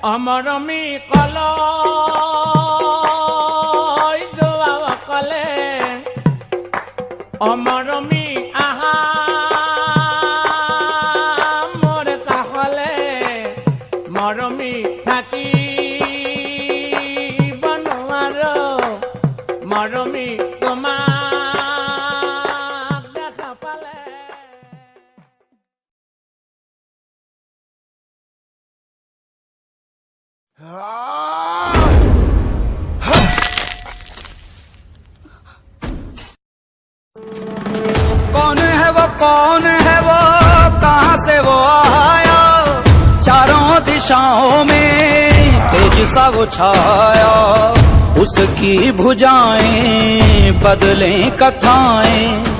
अमरमी कलय जोआ कले अमरमी आहा मोर काहले मरमी थाकी बनवार मरमी তোমাক দেখা পালে कौन है वो कहाँ से वो आया चारों दिशाओं में तेज सा वो छाया उसकी भुजाएं बदलें कथाएं